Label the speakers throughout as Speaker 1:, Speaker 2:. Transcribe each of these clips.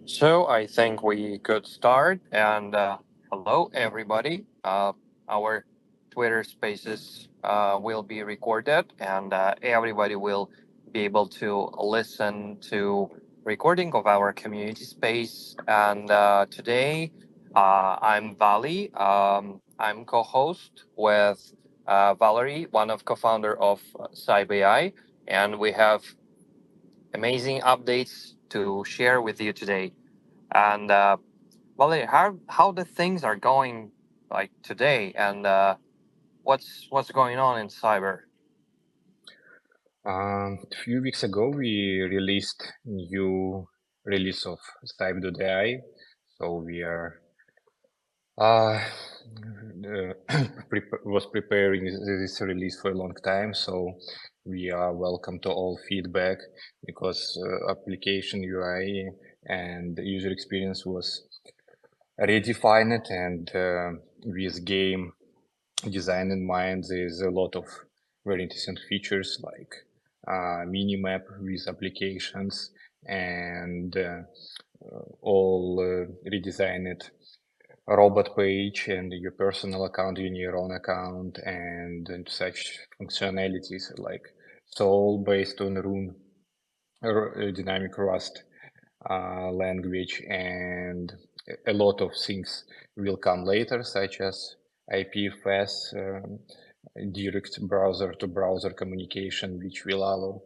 Speaker 1: So I think we could start. And hello, everybody. Our Twitter Spaces will be recorded, and everybody will be able to listen to recording of our community space. And today, I'm Vali. I'm co-host with Valerie, one of co-founder of Cyb.ai, and we have amazing updates to share with you today. And Valerie, how the things are going like today, and what's going on in cyber?
Speaker 2: A few weeks ago, we released new release of Cyb.ai. So we are uh, was preparing this release for a long time. So we are welcome to all feedback because application UI and user experience was redefined, and with game design in mind, there's a lot of very interesting features like mini-map with applications and all redesigned robot page and your personal account in your own account and such functionalities like Soul based on Rune dynamic Rust language, and a lot of things will come later, such as IPFS, direct browser-to-browser communication, which will allow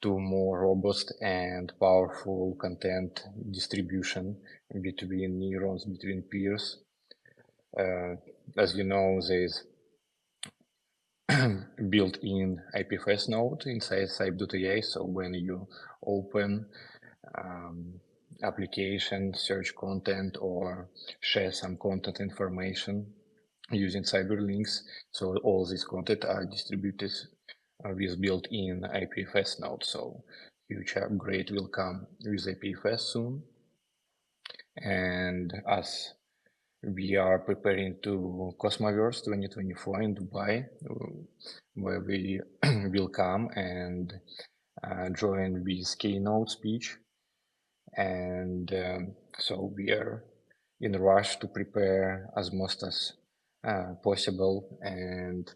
Speaker 2: to more robust and powerful content distribution between neurons, between peers. As you know, there's built-in IPFS node inside Cyb.ai, so when you open application, search content, or share some content information using cyberlinks. So all this content are distributed with built-in IPFS node. So huge upgrade will come with IPFS soon. And as we are preparing to Cosmoverse 2024 in Dubai, where we will come and join with keynote speech. And so we are in a rush to prepare as most as possible, and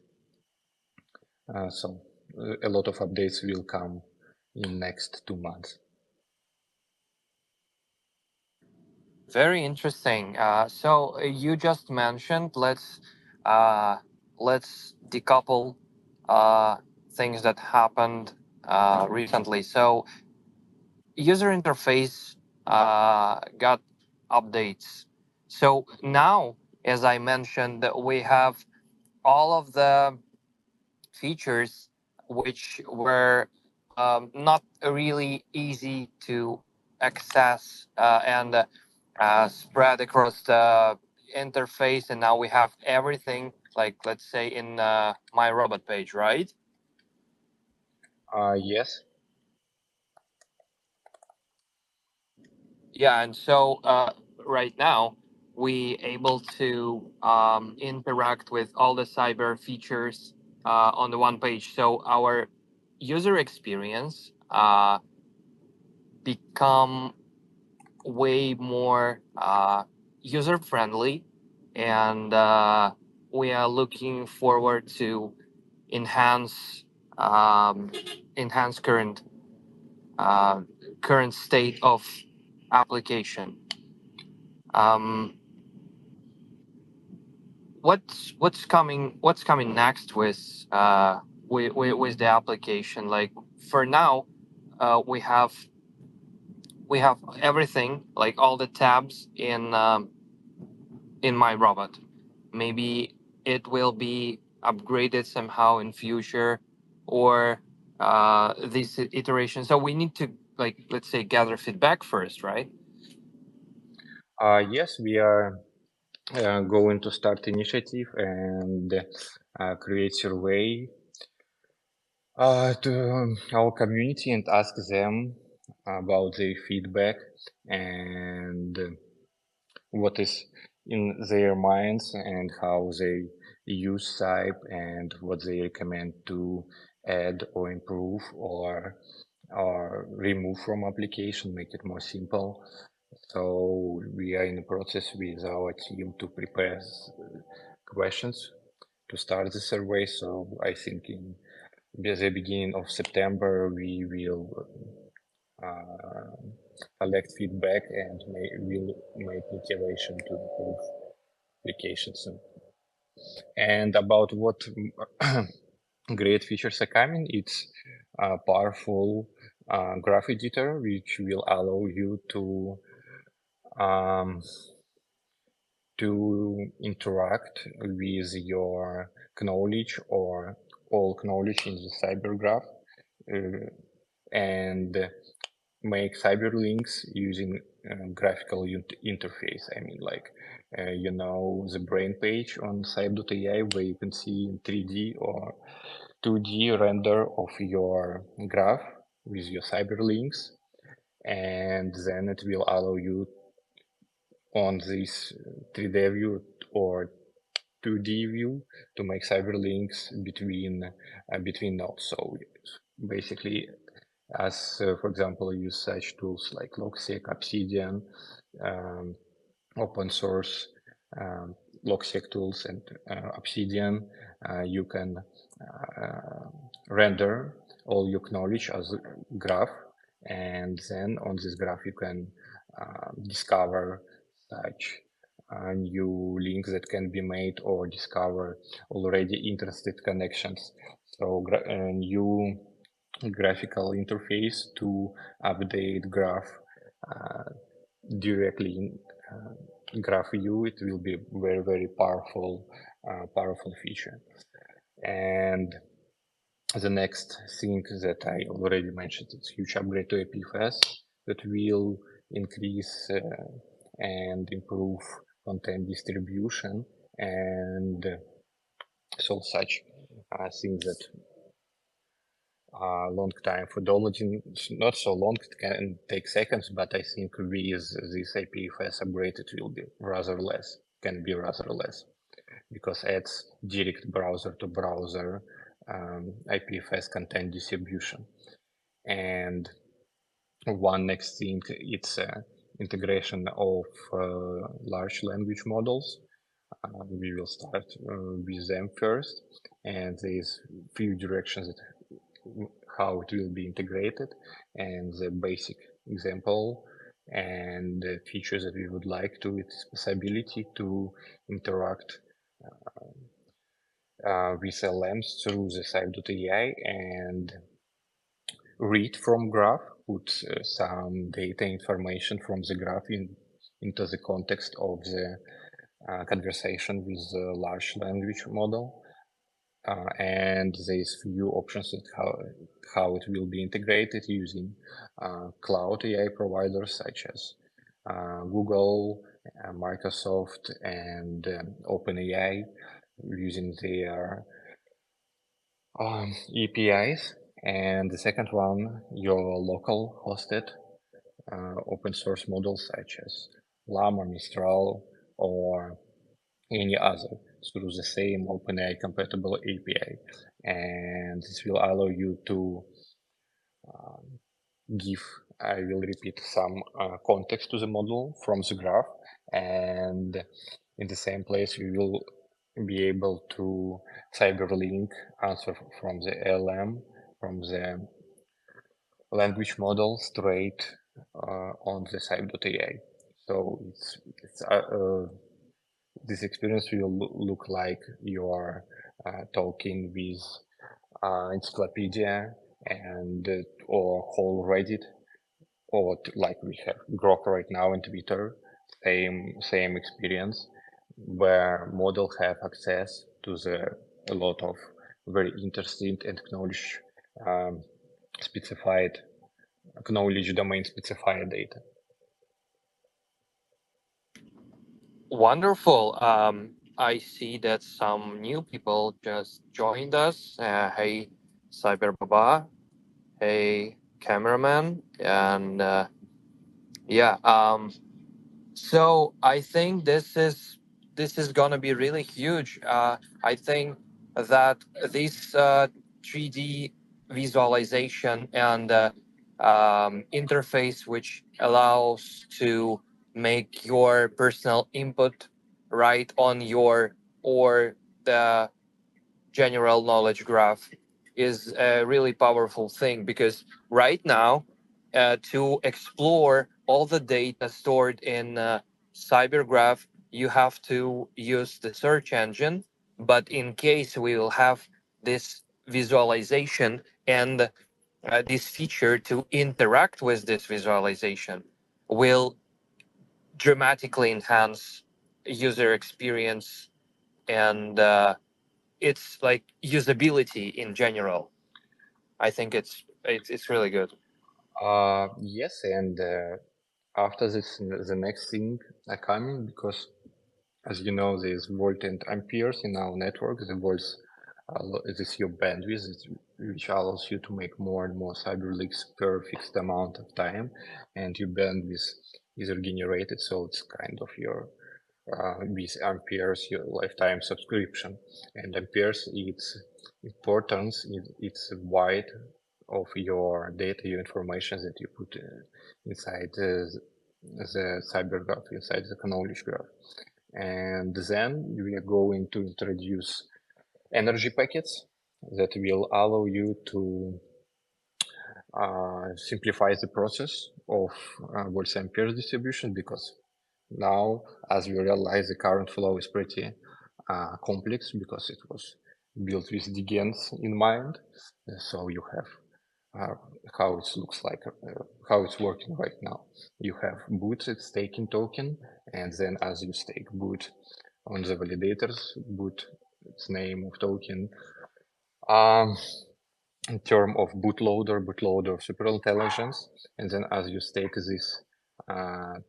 Speaker 2: so a lot of updates will come in next 2 months.
Speaker 1: Very interesting. So you just mentioned uh, let's decouple uh, things that happened recently. So user interface got updates. So now, as I mentioned, that we have all of the features which were not really easy to access and spread across the interface, and now we have everything like, let's say, in my robot page, right?
Speaker 2: Yes.
Speaker 1: Yeah, and so right now we able to interact with all the cyber features on the one page. So our user experience become way more user friendly, and we are looking forward to enhance um, enhance uh, current state of application. Um, what's coming next with the application? Like for now, we have everything, like all the tabs in my robot. Maybe it will be upgraded somehow in future, or this iteration. So we need to, like, let's say, gather feedback first, right?
Speaker 2: Yes, we are going to start initiative and create survey to our community and ask them about their feedback and what is in their minds and how they use Cyb and what they recommend to add or improve or remove from application, make it more simple. So we are in the process with our team to prepare questions to start the survey. So I think in the beginning of September we will collect feedback and will make iteration to improve applications. And about what great features are coming, it's a powerful graph editor which will allow you um, to interact with your knowledge or all knowledge in the cyber graph and make cyber links using graphical interface. I mean, like, the brain page on Cyb.ai where you can see in 3D or 2D render of your graph with your cyber links. And then it will allow you on this 3D view or 2D view to make cyber links between nodes. So basically, as for example, use such tools like Logsec, Obsidian, um, open source Logsec tools, and Obsidian, you can render all your knowledge as a graph, and then on this graph you can discover such new links that can be made or discover already interested connections. So a new graphical interface to update graph directly in graph view. It will be very powerful feature. And the next thing that I already mentioned, it's huge upgrade to IPFS that will increase and improve content distribution and so such things that long time for downloading, not so long, it can take seconds, but I think with this IPFS upgrade it will be rather less, can be rather less, because it's direct browser to browser IPFS content distribution. And one next thing, it's integration of large language models. We will start with them first, and there's few directions that how it will be integrated, and the basic example and the features that we would like to, its possibility to interact with LMs through the Cyb.ai and read from graph, put some data information from the graph into the context of the conversation with the large language model. And there's few options at how it will be integrated using cloud AI providers such as Google, Microsoft, and OpenAI using their APIs. And the second one, your local hosted open source models such as Llama, Mistral, or any other through the same OpenAI compatible API. And this will allow you to give, I will repeat, some context to the model from the graph. And in the same place, we will be able to cyberlink answer from the LM, from the language model straight on the Cyb.ai. So it's this experience will look like you're talking with encyclopedia and or whole Reddit, or like we have Grok right now and Twitter, same experience, where model have access to a lot of very interesting and knowledge domain specified data.
Speaker 1: Wonderful. I see that some new people just joined us. Hey, Cyber Baba. Hey, cameraman. And yeah, so I think this is gonna be really huge. I think that this 3D visualization and interface, which allows to make your personal input right on your or the general knowledge graph is a really powerful thing, because right now, to explore all the data stored in cybergraph, you have to use the search engine. But in case we will have this visualization and this feature to interact with this visualization, will dramatically enhance user experience and it's like usability in general. I think it's really good.
Speaker 2: Yes, and after this, the next thing are coming, because as you know, there's volt and amperes in our network. The volts, this is your bandwidth, which allows you to make more and more cyber leaks per fixed amount of time, and your bandwidth is regenerated, so it's kind of your with amperes your lifetime subscription. And amperes, its importance, it's wide of your data, your information that you put inside the cyber graph, inside the knowledge graph. And then we are going to introduce energy packets that will allow you to simplify the process of volts amperes distribution, because now, as we realize, the current flow is pretty complex because it was built with degens in mind. So you have how it looks like, how it's working right now. You have boot staking token, and then as you stake boot on the validators, boot its name of token, in term of bootloader superintelligence, and then as you stake this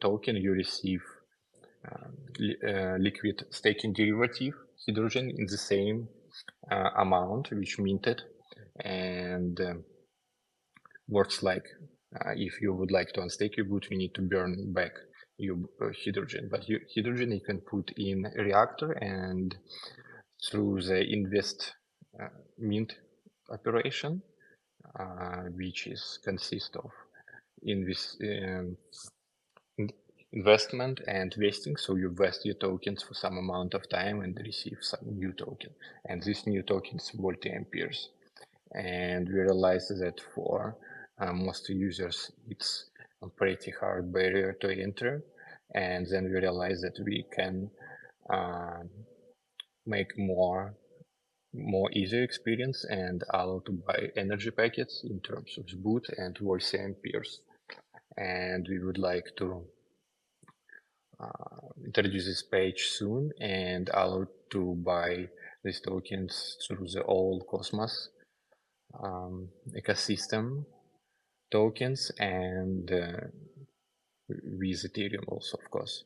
Speaker 2: token, you receive liquid staking derivative hydrogen in the same amount which minted, and works like if you would like to unstake your boot, you need to burn back your hydrogen, but hydrogen you can put in a reactor, and through the invest mint operation, which is consist of investment and vesting. So you vest your tokens for some amount of time and receive some new token, and this new token is multi-amperes. And we realized that for most users it's a pretty hard barrier to enter, and then we realized that we can make more easier experience and allow to buy energy packets in terms of boot and voice amperes. And we would like to introduce this page soon and allow to buy these tokens through the old Cosmos ecosystem tokens, and with Ethereum also, of course,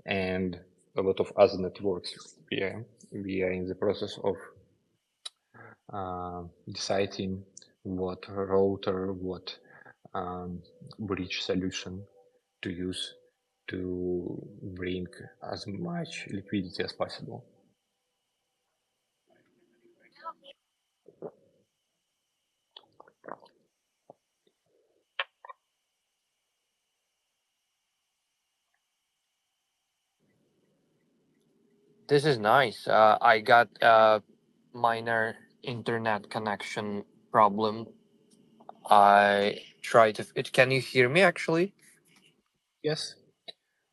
Speaker 2: and a lot of other networks. We are in the process of deciding what router, what bridge solution to use to bring as much liquidity as possible.
Speaker 1: This is nice. I got a minor internet connection problem. I try to. Can you hear me actually?
Speaker 2: Yes,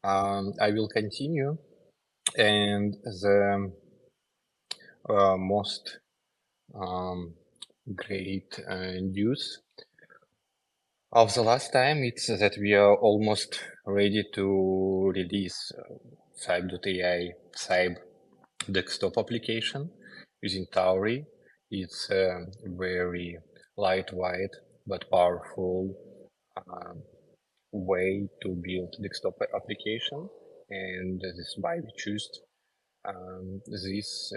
Speaker 2: I will continue. And the most great news of the last time, it's that we are almost ready to release Cyb.ai Cyb desktop application using Tauri. It's a very lightweight but powerful way to build desktop application, and this is why we choose this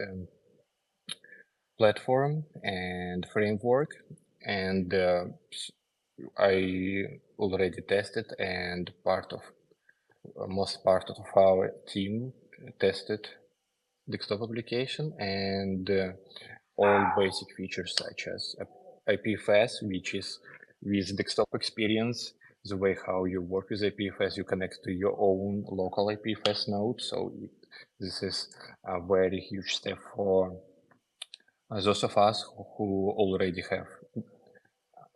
Speaker 2: platform and framework. And I already tested, and most part of our team tested desktop application, and all basic features such as IPFS, which is with desktop experience, the way how you work with IPFS, you connect to your own local IPFS node. So this is a very huge step for those of us who already have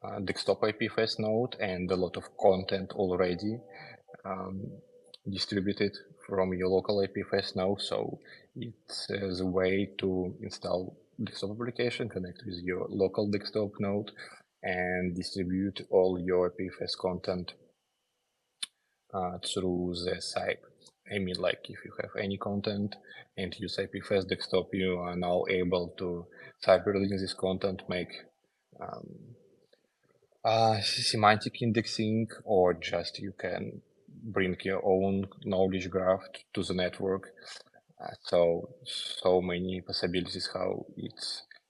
Speaker 2: a desktop IPFS node and a lot of content already um, distributed from your local IPFS node. So it's the way to install desktop application, connect with your local desktop node, and distribute all your IPFS content through the Cyb. I mean, like if you have any content and use IPFS desktop, you are now able to cyberlink this content, make um, semantic indexing, or just you can bring your own knowledge graph to the network. So many possibilities how it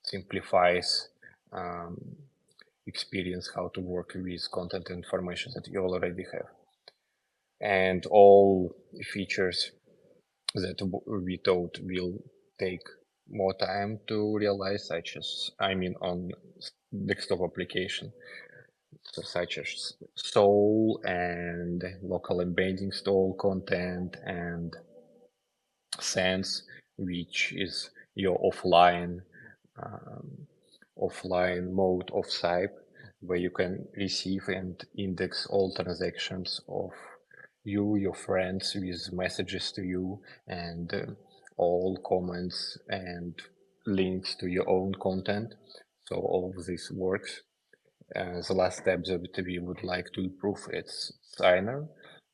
Speaker 2: simplifies um, experience how to work with content and information that you already have. And all features that we thought will take more time to realize, such as, I mean, on desktop application, so such as stall and local embedding stall content and sense, which is your um, offline mode of Cyb, where you can receive and index all transactions of you, your friends, with messages to you, and all comments and links to your own content. So all of this works. The last step that we would like to improve is signer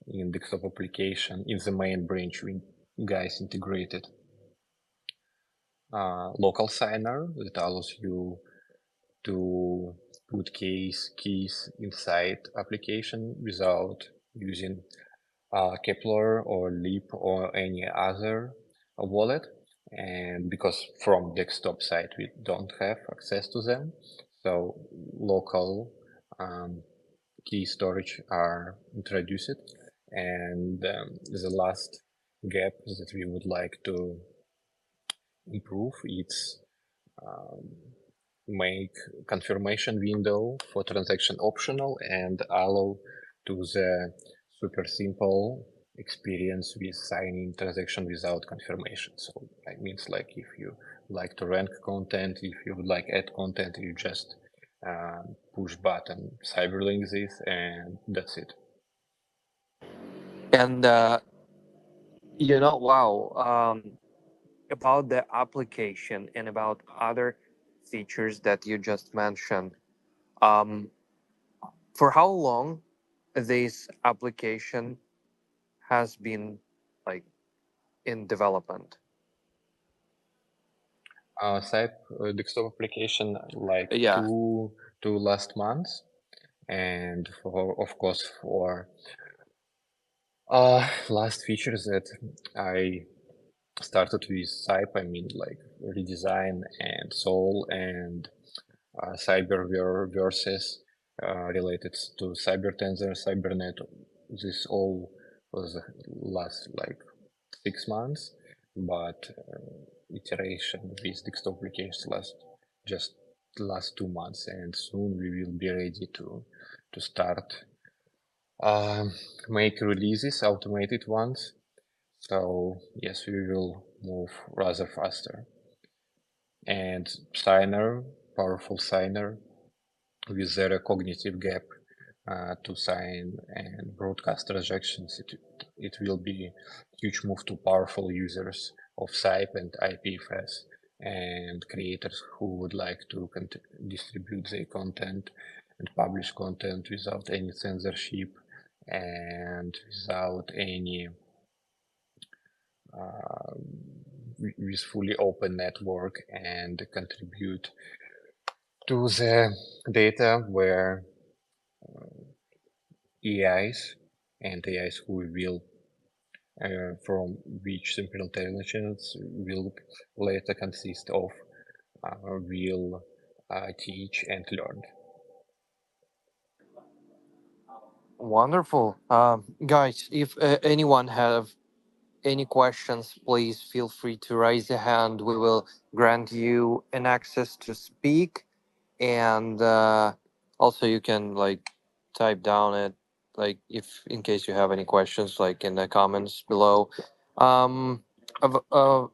Speaker 2: in desktop application. In the main branch, we guys integrated local signer that allows you to put keys inside application without using Kepler or Leap or any other wallet. And because from desktop side we don't have access to them, so local key storage are introduced. And the last gap that we would like to improve is make confirmation window for transaction optional and allow to the super simple experience with signing transaction without confirmation. So it means like if you like to rank content, if you would like add content, you just push button cyberlink this and that's it.
Speaker 1: And wow, about the application and about other features that you just mentioned. Um, for how long this application has been like in development?
Speaker 2: Cyber desktop application like
Speaker 1: Yeah.
Speaker 2: two last months, and for of course for last features that I started with Cyb, I mean like redesign and soul and verses related to cybertensor, cybernet. This all was the last like 6 months, but iteration with desktop applications just last 2 months, and soon we will be ready to start make releases, automated ones. So yes, we will move rather faster. And signer, powerful signer with zero cognitive gap to sign and broadcast transactions. It will be a huge move to powerful users of Cyb and IPFS and creators who would like to distribute their content and publish content without any censorship and without any with fully open network, and contribute to the data where AIs and AIs who will from which simple intelligence will later consist of will teach and learn.
Speaker 1: Wonderful. Guys, if anyone have any questions, please feel free to raise a hand. We will grant you an access to speak, and also you can like type down it like if in case you have any questions, like in the comments below. Um,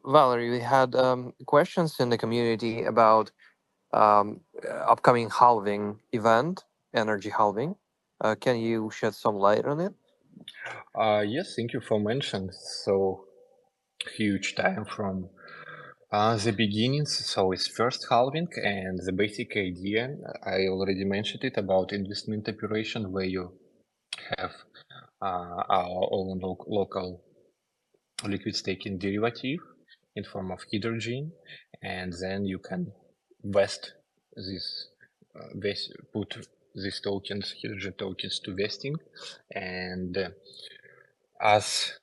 Speaker 1: Valerie, we had questions in the community about upcoming halving event, energy halving. Can you shed some light on it?
Speaker 2: Yes, thank you for mentioning. So huge time from the beginnings. So it's first halving, and the basic idea I already mentioned it about investment operation where you have our own local liquid staking derivative in form of hydrogen, and then you can vest this, put these tokens, hydrogen tokens, to vesting, and as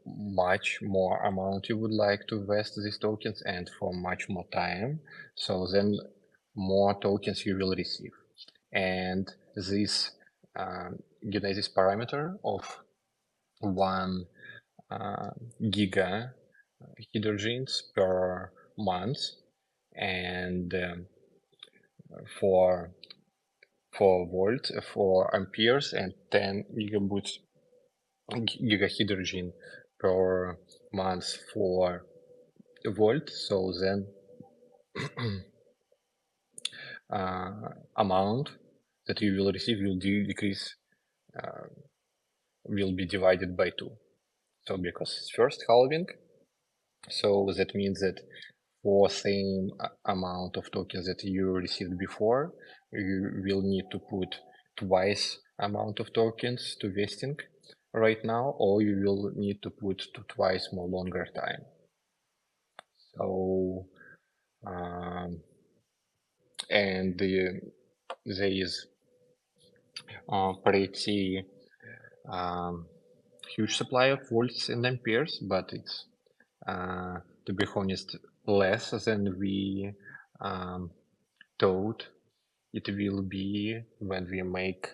Speaker 2: much more amount you would like to vest these tokens and for much more time, so then more tokens you will receive. And this this parameter of 1 giga hydrogens per month, and for 4 volts, 4 amperes, and 10 gigahydrogen per month for volt. So then amount that you will receive will decrease, will be divided by 2. So because it's first halving, so that means that for same amount of tokens that you received before, you will need to put twice amount of tokens to vesting right now, or you will need to put to twice more longer time. So and there is pretty huge supply of volts and amperes, but it's to be honest less than we thought it will be when we make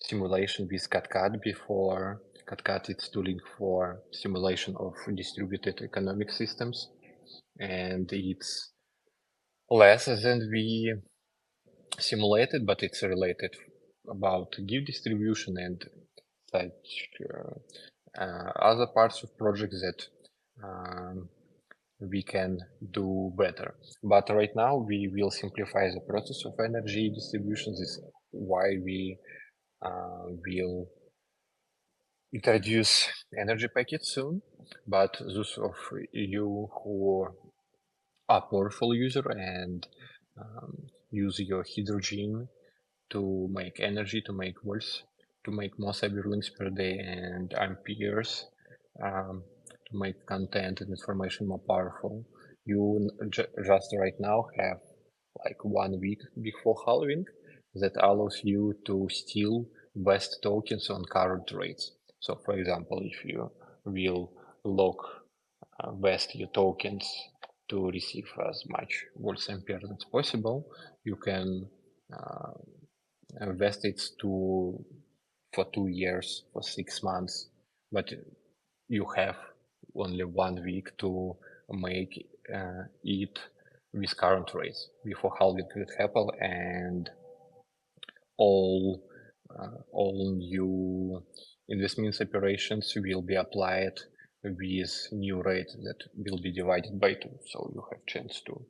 Speaker 2: simulation with CatCat before. CatCat is tooling for simulation of distributed economic systems, and it's less than we simulated, but it's related about give distribution and such other parts of projects that we can do better. But right now we will simplify the process of energy distribution. This is why we will introduce energy packets soon. But those of you who are powerful user and use your hydrogen to make energy, to make volts, to make more cyberlinks per day and amperes, to make content and information more powerful. You just right now have like 1 week before halving that allows you to still vest tokens on current rates. So for example, if you will lock vest your tokens to receive as much volts ampere as possible, you can invest it to for 2 years, for 6 months, but you have only 1 week to make it with current rates before halving will happen, and all new investment operations will be applied with new rate that will be divided by 2. So you have chance to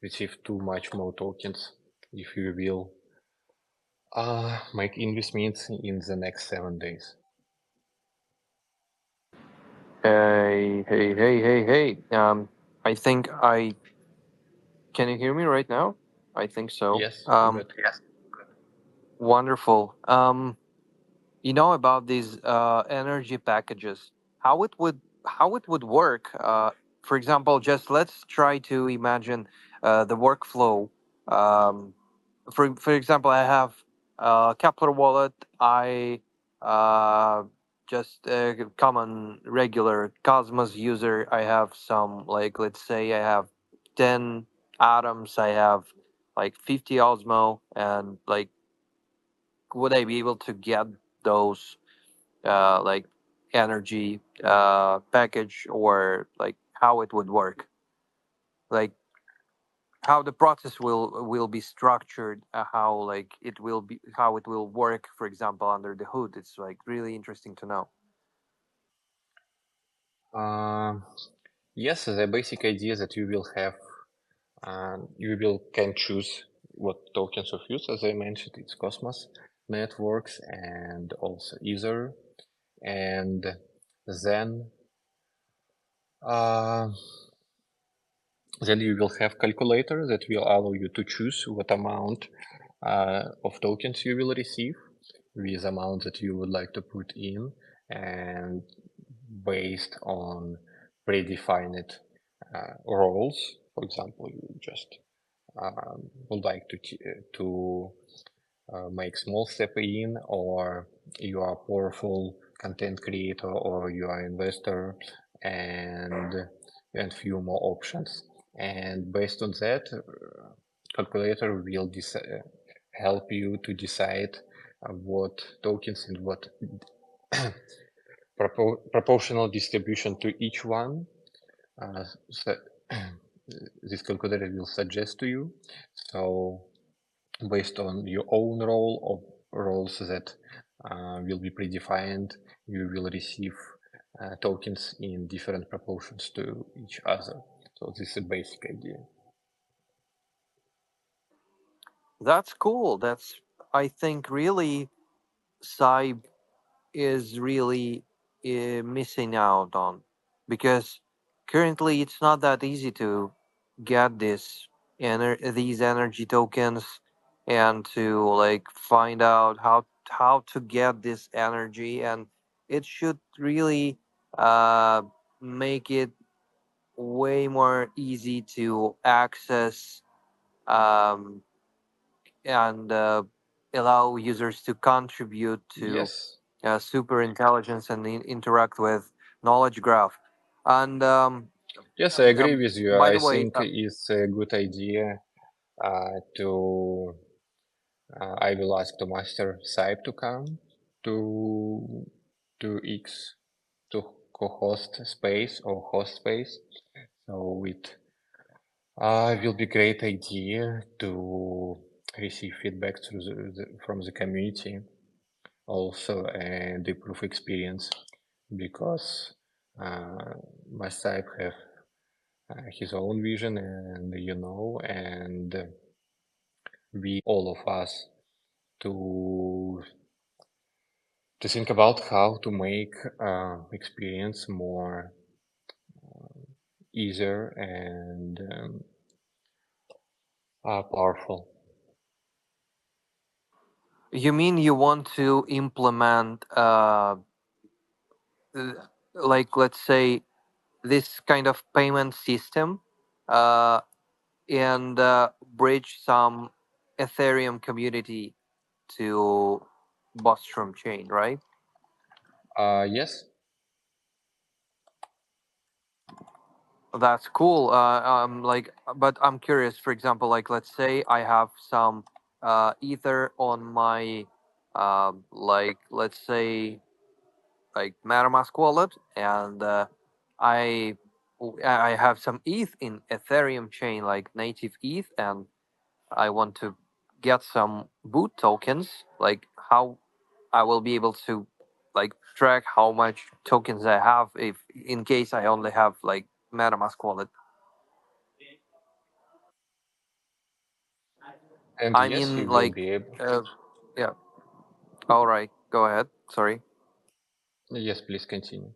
Speaker 2: receive too much more tokens if you will make investments in the next 7 days.
Speaker 1: Hey. I think I can you hear me right now? I think so.
Speaker 2: Yes, good.
Speaker 1: Yes. Wonderful. You know about these energy packages, how it would work. For example, just let's try to imagine the workflow. Um, for example, I have Kepler wallet. I just a common regular Cosmos user. I have some, like, let's say I have 10 atoms. I have like 50 Osmo, and like, would I be able to get those like energy package, or like how it would work? Like, how the process will be structured, how like it will be, how it will work, for example, under the hood. It's like really interesting to know.
Speaker 2: Um, yes, the basic idea that you will have, you will can choose what tokens of use. As I mentioned, it's Cosmos networks and also Ether, and then uh, then you will have calculator that will allow you to choose what amount of tokens you will receive with amount that you would like to put in, and based on predefined roles. For example, you just would like to make small step in, or you are a powerful content creator, or you are investor, and few more options. And based on that, calculator will help you to decide what tokens and what proportional distribution to each one so this calculator will suggest to you. So based on your own role or roles that will be predefined, you will receive tokens in different proportions to each other. So this is a basic idea.
Speaker 1: That's cool. That's, I think, really Cyb is really missing out on, because currently it's not that easy to get these energy tokens, and to like find out how to get this energy. And it should really uh, make it way more easy to access, um, and allow users to contribute to
Speaker 2: Yes,
Speaker 1: super intelligence and interact with knowledge graph. And
Speaker 2: yes, I agree with you.
Speaker 1: by
Speaker 2: I
Speaker 1: the way,
Speaker 2: think it's a good idea to I will ask the master Cyb to come to X to co-host space or host space. So it will be great idea to receive feedback through from the community also, and improve experience, because my Cyb have his own vision, and and we all of us to think about how to make experience more easier and powerful.
Speaker 1: you mean you want to implement like, let's say, this kind of payment system, uh, and bridge some Ethereum community to Bostrom chain, right?
Speaker 2: Yes,
Speaker 1: That's cool. Like, but I'm curious. For example, like, let's say I have some ether on my, like, let's say, like MetaMask wallet, and I I have some ETH in Ethereum chain, like native ETH, and I want to get some boot tokens. Like, how I will be able to like track how much tokens I have, if in case I only have like MetaMask wallet.
Speaker 2: and
Speaker 1: I
Speaker 2: yes,
Speaker 1: mean,
Speaker 2: you will
Speaker 1: like,
Speaker 2: be able.
Speaker 1: uh, yeah. All right, go ahead. Sorry.
Speaker 2: Yes, please continue.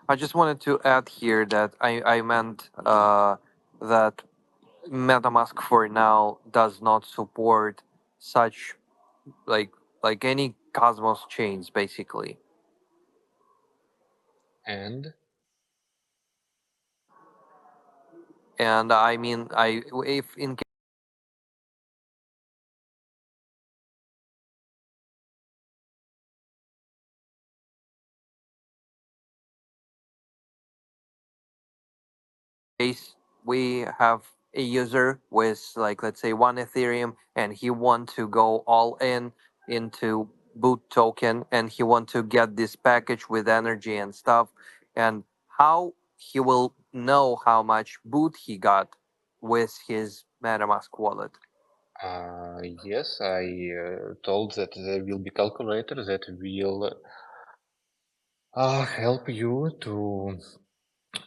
Speaker 1: I just wanted to add here that I meant that MetaMask for now does not support such like any Cosmos chains, basically.
Speaker 2: And
Speaker 1: And I mean, I if in case we have a user with, like, let's say, one Ethereum, and he want to go all in into boot token, and he want to get this package with energy and stuff, and how he will know how much boot he got, with his MetaMask wallet?
Speaker 2: Yes, I told that there will be calculator that will help you to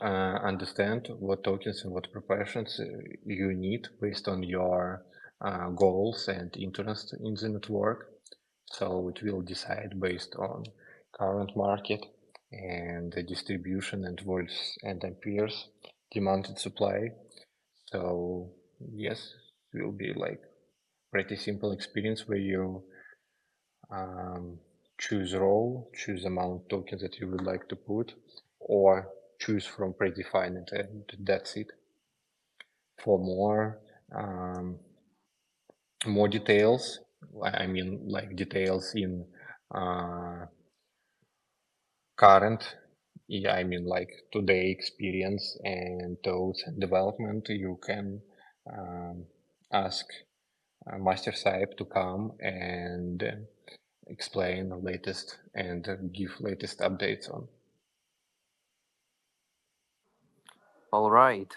Speaker 2: understand what tokens and what preparations you need based on your goals and interest in the network. So it will decide based on current market and the distribution and volts and amperes, demand and supply. So yes, it will be like pretty simple experience where you choose role, choose amount of tokens that you would like to put, or choose from predefined, and that's it. For more details, I mean like details in current, yeah, I mean like today experience and those development, you can ask Master Cyb to come and explain the latest and give latest updates on.
Speaker 1: All right.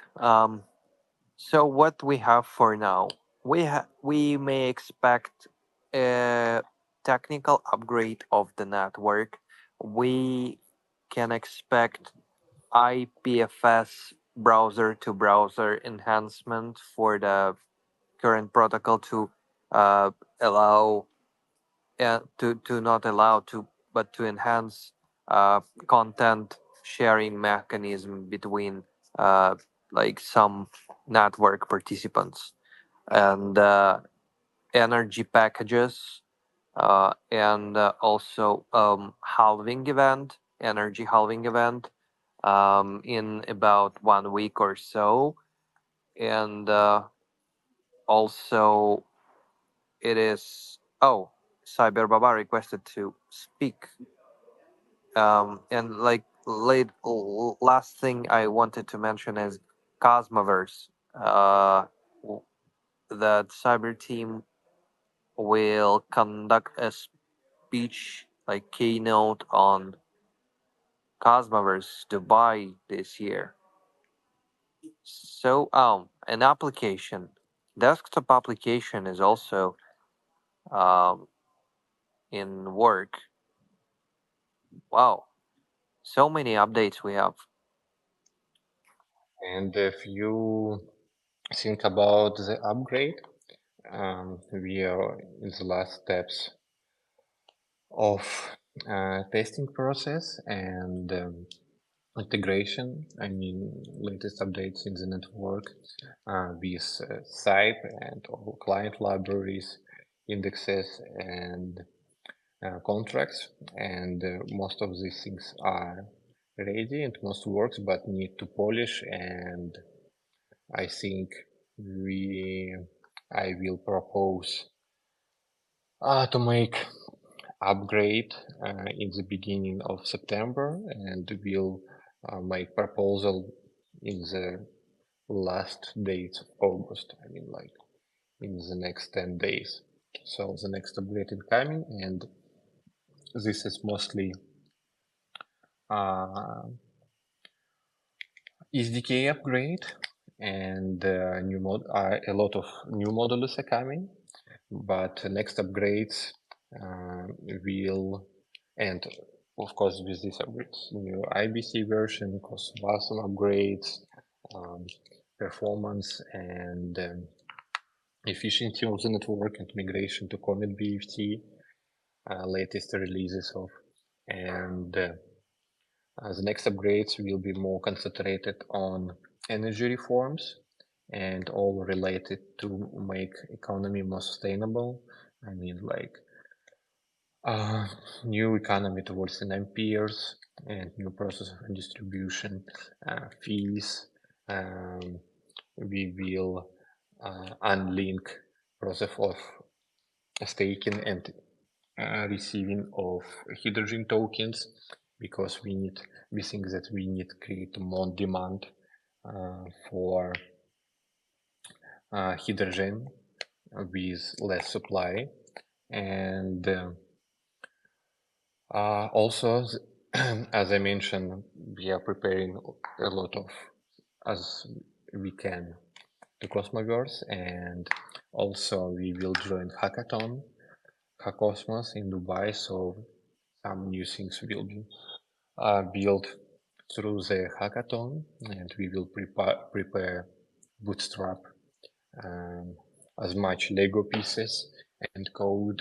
Speaker 1: So what we have for now, we may expect a technical upgrade of the network. We can expect IPFS browser to browser enhancement for the current protocol to uh, allow to not allow to but to enhance content sharing mechanism between uh, like some network participants and energy packages and also halving event energy halving event in about 1 week or so and also it is Cyber.ai requested to speak. And like last thing I wanted to mention is Cosmoverse. W- the cyber team will conduct a speech, like keynote, on Cosmoverse Dubai this year. So, an application, desktop application is also um, in work. Wow, so many updates we have.
Speaker 2: And if you think about the upgrade, we are in the last steps of testing process and integration. I mean, latest updates in the network with Cyb and all client libraries, indexes, and contracts. And most of these things are ready and most works, but need to polish. And I think I will propose to make upgrade in the beginning of September, and will make proposal in the last days of August. I mean, like in the next 10 days. So the next upgrade is coming, and this is mostly SDK upgrade, and a lot of new modules are coming. But next upgrades will, and of course with this upgrades, new IBC version, Cosmoverse upgrades, performance and efficiency of the network and migration to Comet BFT, latest releases of, and the next upgrades will be more concentrated on energy reforms and all related to make economy more sustainable. I mean, like new economy towards an amperes and new process of distribution fees. We will unlink process of staking and receiving of hydrogen tokens, because we think that we need to create more demand for hydrogen with less supply. And also, as I mentioned, we are preparing a lot of, as we can, to Cosmoverse, and also we will join hackathon, Hackosmos in Dubai, so some new things will be built through the hackathon, and we will prepare bootstrap as much Lego pieces and code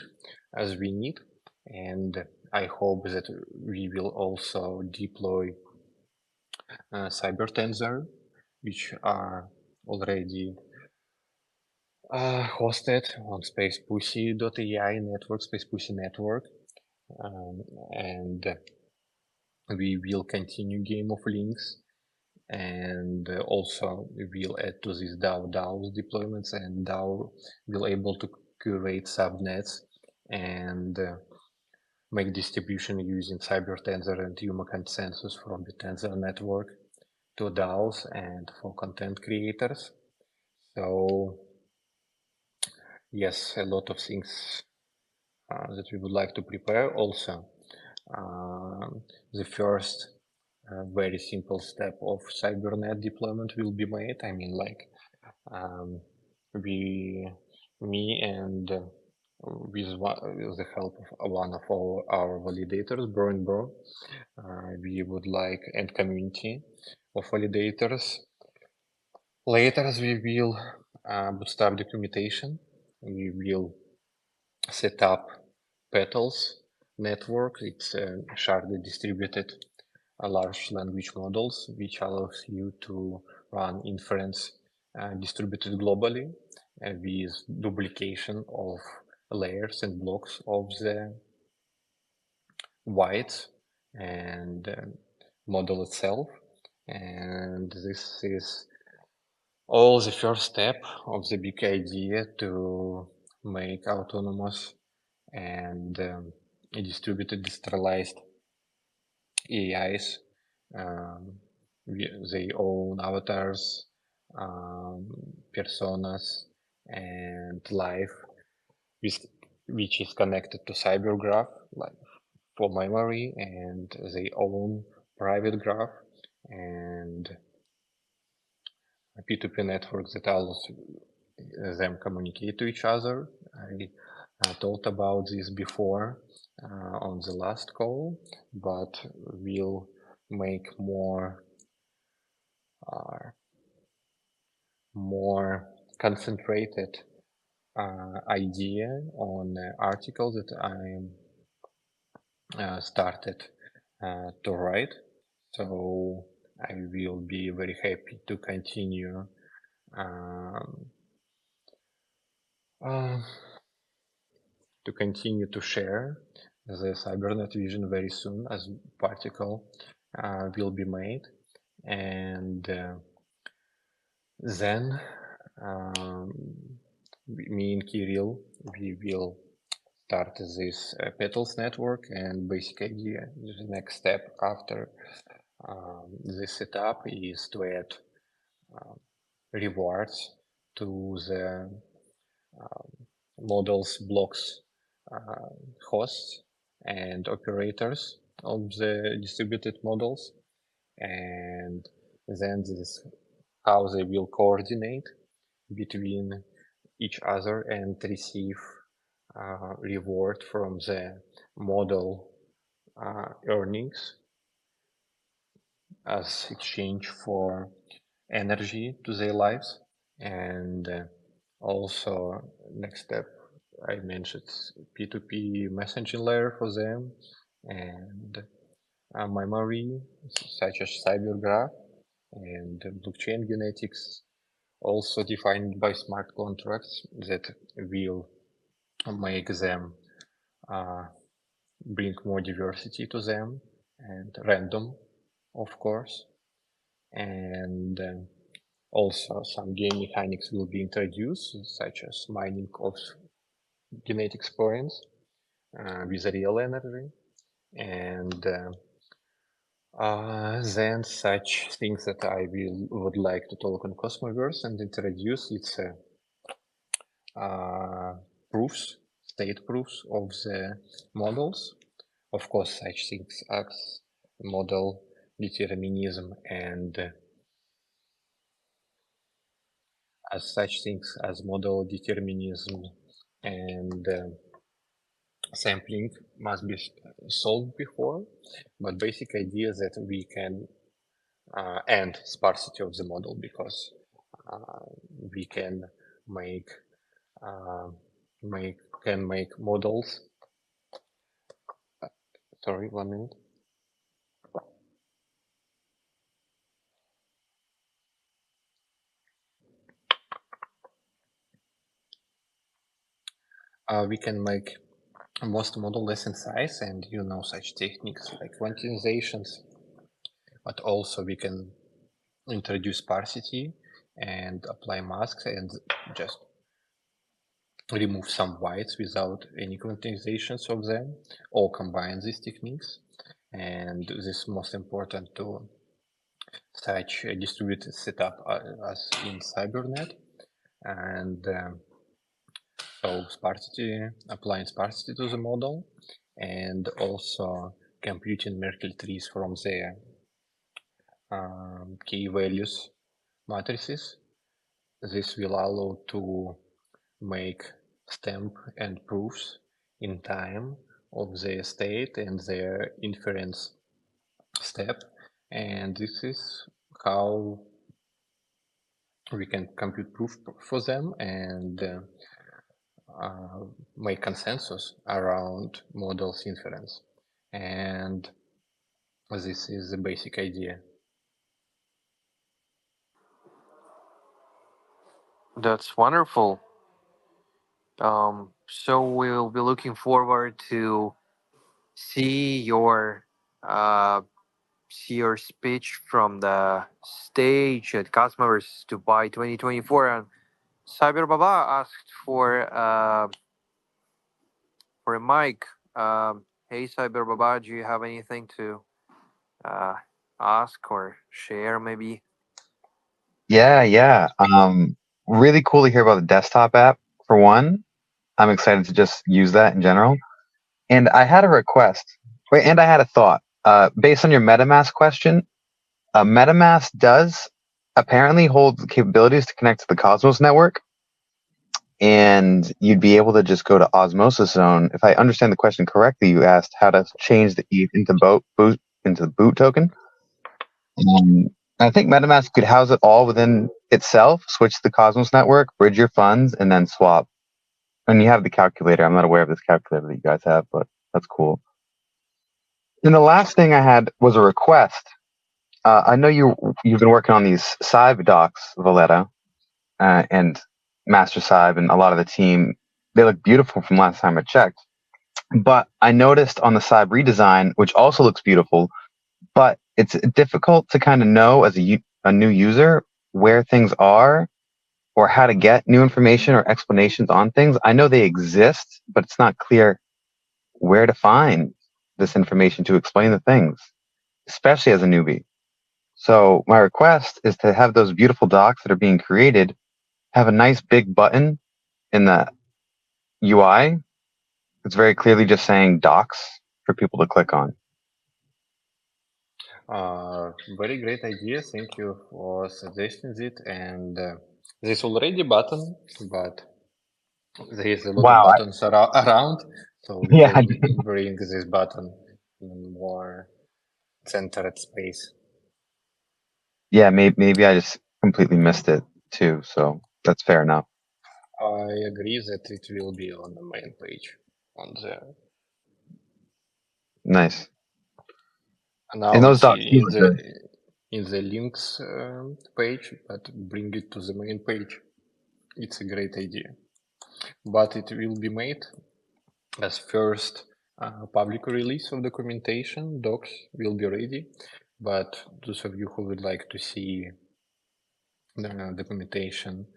Speaker 2: as we need. And I hope that we will also deploy CyberTensor, which are already hosted on SpacePussy.ai network, SpacePussy network. And we will continue Game of Links, and also we will add to this DAO's deployments, and DAO will able to curate subnets and make distribution using CyberTensor and Yuma consensus from the Tensor network to DAOs and for content creators. So yes, a lot of things that we would like to prepare. Also, the first very simple step of Cybernet deployment will be made. I mean, like me and with the help of one of our validators, Bro, we would like, and community of validators. Later, as we will bootstrap documentation, we will set up Petals network. It's sharded distributed large language models, which allows you to run inference distributed globally with duplication of layers and blocks of the weights and model itself. And this is all the first step of the big idea to make autonomous and distributed decentralized AIs. They own avatars, personas, and life, which is connected to cybergraph, like for memory, and they own private graph and a P2P network that allows them communicate to each other. I talked about this before on the last call, but we'll make more concentrated idea on article that I started to write. So I will be very happy to continue to share the Cybernet vision very soon, as particle will be made, and then me and Kirill, we will start this Petals network, and basic idea, the next step after this setup is to add rewards to the models blocks hosts and operators of the distributed models, and then this is how they will coordinate between each other and receive reward from the model earnings as exchange for energy to their lives. And also next step, I mentioned P2P messaging layer for them, and memory such as cybergraph and blockchain genetics, also defined by smart contracts that will make them bring more diversity to them, and random, of course. And also some game mechanics will be introduced, such as mining of genetics points with real energy, and then such things that I would like to talk on Cosmoverse and introduce. It's proofs, state proofs of the models. Of course, such things as model determinism and as such things as model determinism and sampling must be solved before, but basic idea is that we can end sparsity of the model because we can make uh, make models. Sorry, 1 minute. We can make most model less in size, and such techniques like quantizations, but also we can introduce sparsity and apply masks and just remove some whites without any quantizations of them, or combine these techniques. And this is most important to such a distributed setup as in Cybernet. And so sparsity, applying sparsity to the model, and also computing Merkle trees from the key values matrices. This will allow to make stamp and proofs in time of their state and their inference step. And this is how we can compute proof for them and make consensus around models inference. And this is the basic idea.
Speaker 1: That's wonderful. So we'll be looking forward to see your uh, see your speech from the stage at Cosmoverse Dubai 2024. And Cyber Baba asked for a mic. Hey Cyber Baba, do you have anything to uh, ask or share maybe?
Speaker 3: Yeah. Really cool to hear about the desktop app for one. I'm excited to just use that in general. And I had a request. Wait, and I had a thought. Based on your MetaMask question, MetaMask does apparently hold the capabilities to connect to the Cosmos network, and you'd be able to just go to Osmosis Zone. If I understand the question correctly, you asked how to change the ETH into boot into the boot token. I think MetaMask could house it all within itself, switch to the Cosmos network, bridge your funds, and then swap. And you have the calculator. I'm not aware of this calculator that you guys have, but that's cool. And the last thing I had was a request. I know you've been working on these Cyb docs, Valletta, and Master Cyb, and a lot of the team. They look beautiful from last time I checked. But I noticed on the Cyb redesign, which also looks beautiful, but it's difficult to kind of know as a new user where things are or how to get new information or explanations on things. I know they exist, but it's not clear where to find this information to explain the things, especially as a newbie. So my request is to have those beautiful docs that are being created have a nice big button in the UI. It's very clearly just saying docs for people to click on.
Speaker 2: Very great idea. Thank you for suggesting it. And there's already button, but there is a lot of buttons around, so we
Speaker 3: Yeah.
Speaker 2: will bring this button in more centered space.
Speaker 3: Yeah, maybe I just completely missed it too, so that's fair enough.
Speaker 2: I agree that it will be on the main page on the.
Speaker 3: Nice.
Speaker 2: Now
Speaker 3: And those
Speaker 2: it's
Speaker 3: docs
Speaker 2: in
Speaker 3: are good.
Speaker 2: the links page, but bring it to the main page. It's a great idea, but it will be made as first public release of documentation. Docs will be ready, but those of you who would like to see the documentation,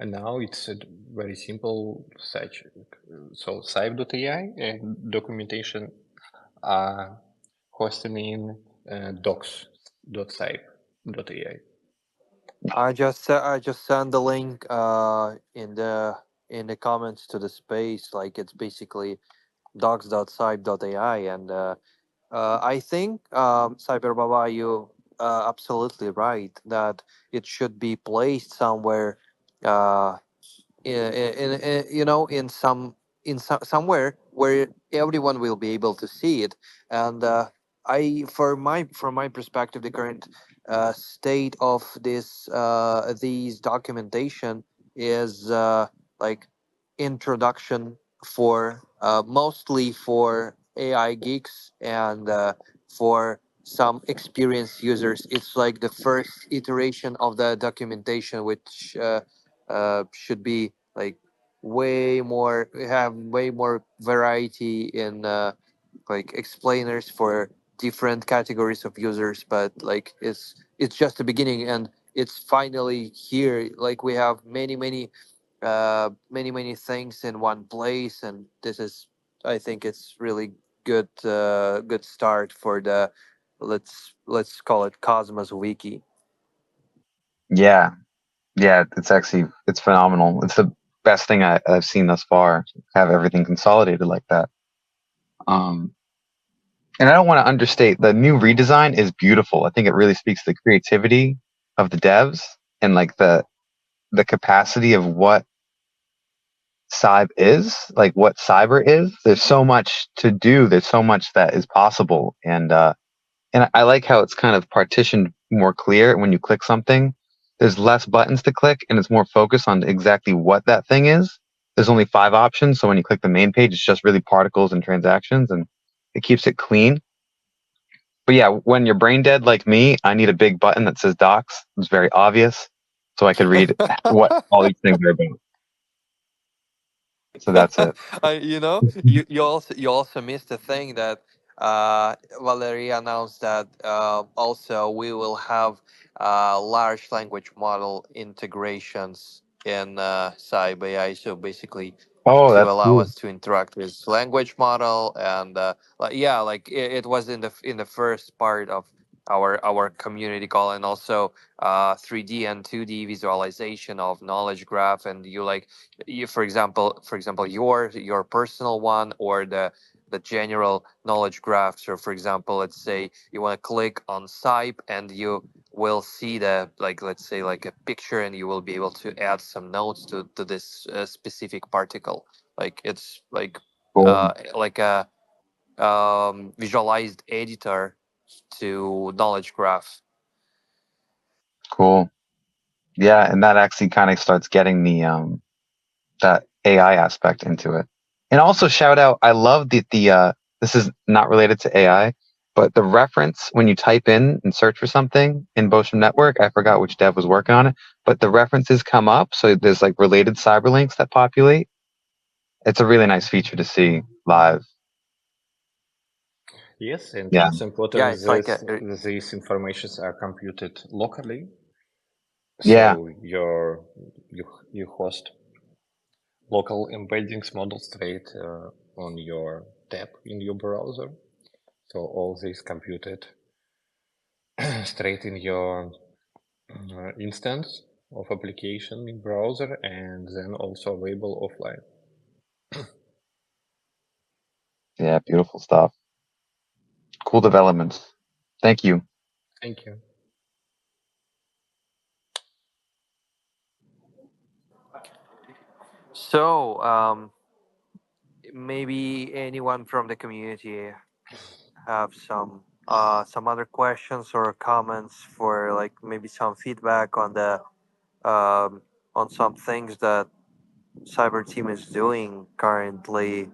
Speaker 2: and now it's a very simple such. So Cyb.ai and documentation are hosted in docs.cyb.ai.
Speaker 1: I just sent the link in the comments to the space. Like it's basically docs.cyb.ai, and I think Cyber Baba, you absolutely right that it should be placed somewhere uh, in some somewhere where everyone will be able to see it. And I from my perspective, the current state of these documentation is like introduction for mostly for AI geeks and for some experienced users. It's like the first iteration of the documentation, which should be like way more have way more variety in like explainers for different categories of users. But like it's just the beginning, and it's finally here. Like we have many things in one place, and this is, I think it's really good start for the, let's call it Cosmos Wiki.
Speaker 3: Yeah, yeah, it's phenomenal. It's the best thing I've seen thus far. Have everything consolidated like that. Um, and I don't want to understate the new redesign is beautiful. I think it really speaks to the creativity of the devs and like the capacity of what Cyb is, like what cyber is. There's so much to do. There's so much that is possible, and I like how it's kind of partitioned more clear when you click something. There's less buttons to click, and it's more focused on exactly what that thing is. There's only 5 options, so when you click the main page, it's just really particles and transactions, and it keeps it clean. But yeah, when you're brain dead like me, I need a big button that says docs. It's very obvious, so I could read what all these things are about. So that's it.
Speaker 1: You also missed the thing that Valeria announced that also we will have large language model integrations in Cyb.ai. So basically,
Speaker 3: Oh,
Speaker 1: to
Speaker 3: that's
Speaker 1: allow
Speaker 3: cool.
Speaker 1: us to interact with language model, and like, yeah, like it was in the first part of our community call, and also 3D and 2D visualization of knowledge graph. And you like, you for example your personal one, or the general knowledge graph. So for example, let's say you want to click on Cyb, and you will see the, like, let's say like a picture, and you will be able to add some notes to this specific particle. Like it's
Speaker 3: Cool.
Speaker 1: like a visualized editor to knowledge graph.
Speaker 3: Cool. Yeah, and that actually kind of starts getting that AI aspect into it. And also shout out, I love the this is not related to AI, but the reference when you type in and search for something in Bostrom Network, I forgot which dev was working on it, but the references come up, so there's like related cyberlinks that populate. It's a really nice feature to see live.
Speaker 2: Yes, and
Speaker 3: Yeah.
Speaker 2: what's
Speaker 1: Yeah,
Speaker 2: important is
Speaker 1: it's like a
Speaker 2: these informations are computed locally.
Speaker 3: Yeah.
Speaker 2: So you host local embeddings model straight on your tab in your browser. So all this computed straight in your instance of application in browser, and then also available offline.
Speaker 3: Yeah, beautiful stuff. Cool developments. Thank you.
Speaker 2: Thank you.
Speaker 1: so maybe anyone from the community have some other questions or comments, for like maybe some feedback on some things that cyber team is doing currently.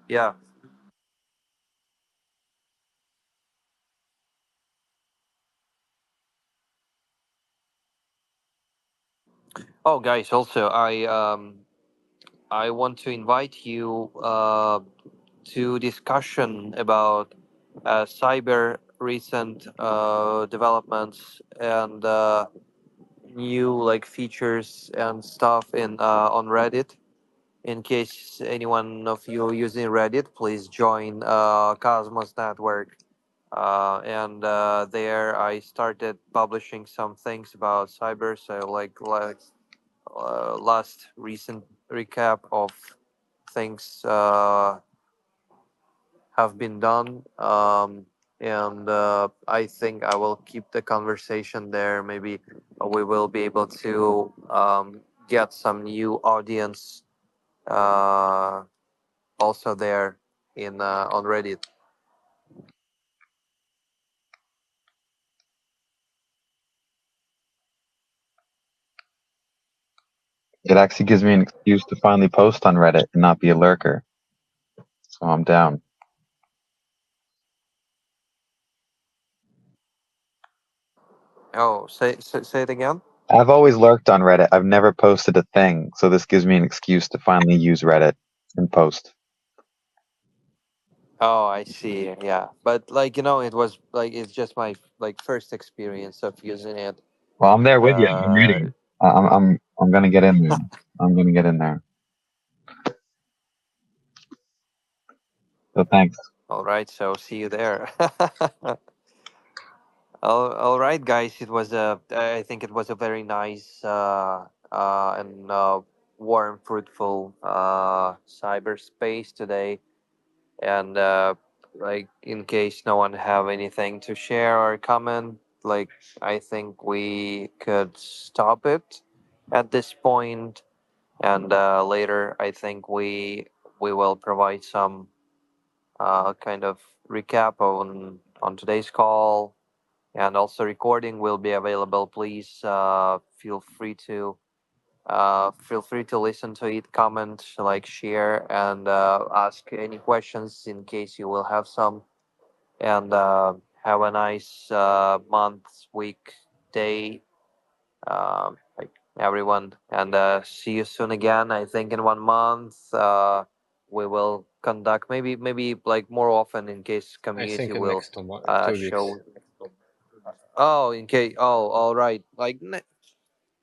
Speaker 1: Yeah. Oh, guys, also I want to invite you to discussion about cyber recent developments and new like features and stuff in on Reddit. In case anyone of you using Reddit, please join Cosmos Network. And there I started publishing some things about cyber. So like last recent recap of things have been done. and I think I will keep the conversation there. Maybe we will be able to get some new audience also there in on Reddit.
Speaker 3: It actually gives me an excuse to finally post on Reddit and not be a lurker. So I'm down.
Speaker 1: Oh, say it again.
Speaker 3: I've always lurked on Reddit. I've never posted a thing, so this gives me an excuse to finally use Reddit and post.
Speaker 1: Oh, I see. Yeah, but like it was like it's just my like first experience of using it.
Speaker 3: Well, I'm there with you. I'm ready. I'm gonna get in there. I'm gonna get in there. So thanks.
Speaker 1: All right, so see you there. All right, guys. It was I think it was a very nice and warm, fruitful cyberspace today. And like, in case no one have anything to share or comment, like, I think we could stop it at this point. And later, I think we will provide some kind of recap on today's call, and also recording will be available. Please feel free to listen to it, comment, like, share, and ask any questions in case you will have some. And have a nice month, week, day, like, everyone. And see you soon again. I think in 1 month we will conduct maybe like more often in case
Speaker 2: I
Speaker 1: community
Speaker 2: think in
Speaker 1: will
Speaker 2: next 2 weeks.
Speaker 1: show. Oh, in case. Oh, all right. Like,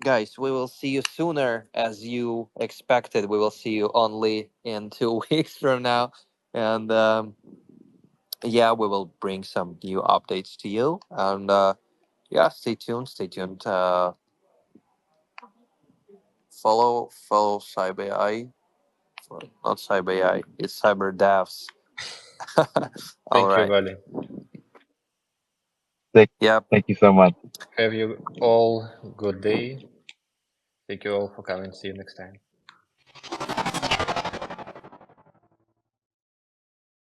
Speaker 1: guys, we will see you sooner as you expected. We will see you only in 2 weeks from now, and yeah, we will bring some new updates to you. And yeah, stay tuned. Stay tuned. Follow Cyb.ai. Not Cyb.ai. It's Cyber Devs. All
Speaker 2: Thank you,
Speaker 1: right.
Speaker 2: Vali.
Speaker 1: Yep.
Speaker 3: Thank you so much.
Speaker 2: Have you all good day. Thank you all for coming. See you next time.